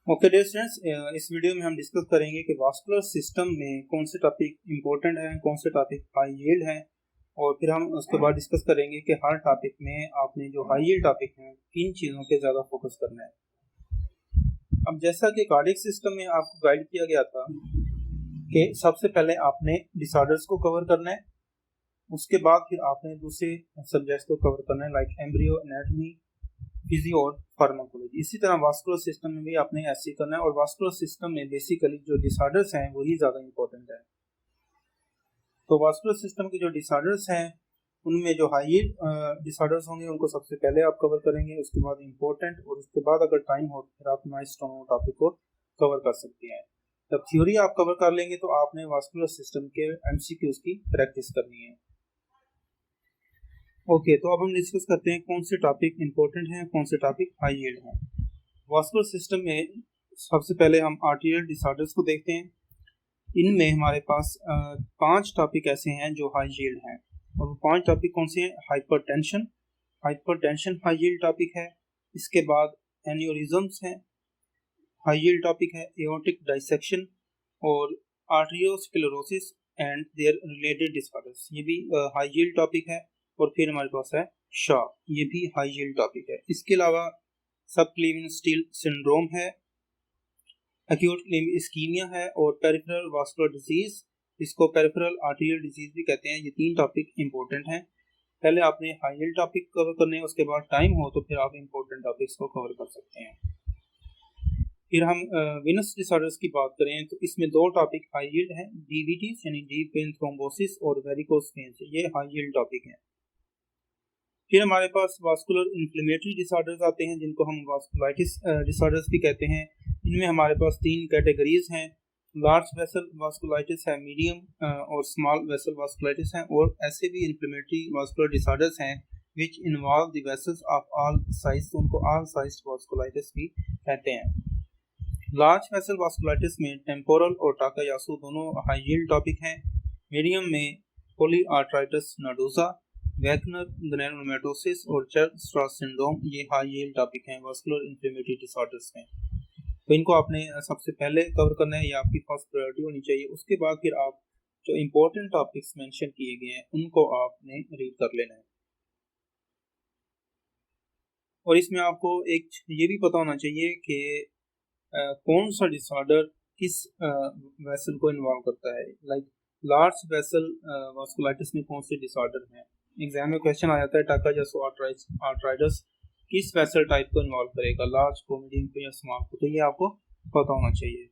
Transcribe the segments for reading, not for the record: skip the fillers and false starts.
Okay dear students, इस video में हम डिस्कस करेंगे कि वास्कुलर सिस्टम में कौन से टॉपिक इंपॉर्टेंट हैं, कौन से टॉपिक हाई यील्ड हैं, और फिर हम उसके बाद डिस्कस करेंगे कि हर टॉपिक में आपने जो हाई यील्ड टॉपिक हैं किन चीज़ों पे ज़्यादा फोकस करना है। अब जैसा कि कार्डियक सिस्टम में आपको गाइड किया गया था कि सबसे पहले आपने डिसऑर्डर्स को कवर करना है, उसके बाद फिर आपने दूसरे सब्जेक्ट्स को कवर करना है लाइक एम्ब्रियो, एनाटॉमी, फिजियो और फार्माकोलॉजी। इसी तरह वास्कुलर सिस्टम में भी आपने ऐसे ही करना है, और वास्कुलर सिस्टम में बेसिकली जो डिसऑर्डर्स हैं वही ज़्यादा इंपॉर्टेंट है। तो वास्कुलर सिस्टम के जो डिसऑर्डर्स हैं उनमें जो हाई डिसऑर्डर्स होंगे उनको सबसे पहले आप कवर करेंगे, उसके बाद इंपॉर्टेंट, और उसके बाद अगर टाइम हो तो फिर आप माइलस्टोन टॉपिक को कवर कर सकते हैं। जब थ्योरी आप कवर कर लेंगे तो आपने वास्कुलर सिस्टम के एमसीक्यूज की प्रैक्टिस करनी है। ओके, तो अब हम डिस्कस करते हैं कौन से टॉपिक इंपॉर्टेंट हैं, कौन से टॉपिक हाई यील्ड हैं। वास्कुलर सिस्टम में सबसे पहले हम आर्टीरियल डिसऑर्डर्स को देखते हैं। इनमें हमारे पास 5 टॉपिक ऐसे हैं जो हाई यील्ड हैं, और वो 5 टॉपिक कौन से हैं? हाइपरटेंशन हाई यील्ड टॉपिक है। इसके बाद एन्यूरिज्म्स हैं, हाई यील्ड टॉपिक है। एओर्टिक डाइसेक्शन और arteriosclerosis and their related disorders, ये भी हाई यील्ड टॉपिक है। और फिर हमारे पास है शॉक, ये भी हाई यील्ड टॉपिक है। इसके अलावा सबक्लेवियन स्टील सिंड्रोम है, एक्यूट लिम्ब इस्कीमिया है, और पेरिफेरल वास्कुलर डिजीज, इसको पेरिफेरल आर्टेरियल डिजीज भी कहते हैं। ये 3 टॉपिक इंपॉर्टेंट हैं। पहले आपने हाई यील्ड टॉपिक कवर करने हैं, उसके बाद टाइम हो तो फिर आप इंपॉर्टेंट टॉपिक्स को कवर कर सकते हैं। फिर हम वेनस डिसऑर्डर्स की बात करें तो इसमें 2 टॉपिक हाई यील्ड हैं, डीवीटीज यानी डीप वेन थ्रोम्बोसिस और वेरिकोस वेन्स, ये हाई यील्ड टॉपिक हैं। फिर हमारे पास वास्कुलर इन्फ्लेमेटरी डिसऑर्डर्स आते हैं, जिनको हम वास्कुलाइटिस डिसऑर्डर्स भी कहते हैं। इनमें हमारे पास 3 कैटेगरीज हैं। लार्ज वेसल वास्कुलाइटिस है, मीडियम और स्मॉल वेसल वास्कुलाइटिस हैं, और ऐसे भी इन्फ्लेमेटरी वास्कुलर डिसऑर्डर्स हैं which involve the vessels of all size, तो उनको ऑल साइज वास्कुलाइटिस भी कहते हैं। लार्ज वेसल वास्कुलाइटिस में टेम्पोरल और टाकायासु दोनों हाई यील्ड टॉपिक हैं। मीडियम में पॉलीआर्थराइटिस नोडोसा, वैगनर ग्रैनुलोमेटोसिस और चर्च-स्ट्रॉस सिंड्रोम, ये हाई यील्ड टॉपिक हैं वास्कुलर इन्फ्लेमेटरी डिसऑर्डर्स में। तो इनको आपने सबसे पहले कवर करना है, ये आपकी फर्स्ट प्रायोरिटी होनी चाहिए। उसके बाद फिर आप जो इम्पोर्टेंट टॉपिक्स मेंशन किए गए हैं उनको आपने रीड कर लेना है। और इसमें आपको एक ये भी पता होना चाहिए कि कौन सा डिसऑर्डर किस वेसल को इन्वॉल्व करता है। लाइक लार्ज वेसल वास्कुलाइटिस में कौन से डिसऑर्डर हैं। एग्जाम में क्वेश्चन आ जाता है टाकायासु आर्थराइटिस किस वेसल टाइप को इन्वॉल्व करेगा, लार्ज को, मीडियम को या स्मॉल को, तो ये आपको पता होना चाहिए।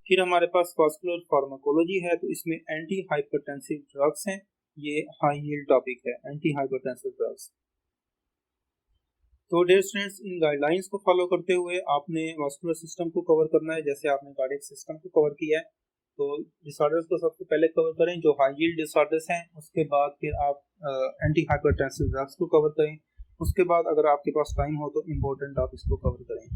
फिर हमारे पास वास्कुलर फार्माकोलॉजी है, तो इसमें एंटी हाइपरटेंसिव ड्रग्स हैं, ये हाई यील्ड टॉपिक है, एंटी हाइपरटेंसिव ड्रग्स। तो डियर स्टूडेंट्स, इन गाइडलाइंस को फॉलो करते हुए आपने वास्कुलर सिस्टम को कवर करना है, जैसे आपने कार्डियक सिस्टम को कवर किया है। तो डिसऑर्डर्स को सबसे पहले कवर करें जो हाई यील्ड डिसऑर्डर्स हैं, उसके बाद फिर आप एंटी हाइपरटेंसिव ड्रग्स को कवर करें, उसके बाद अगर आपके पास टाइम हो तो इम्पोर्टेंट टॉपिक्स को कवर करें।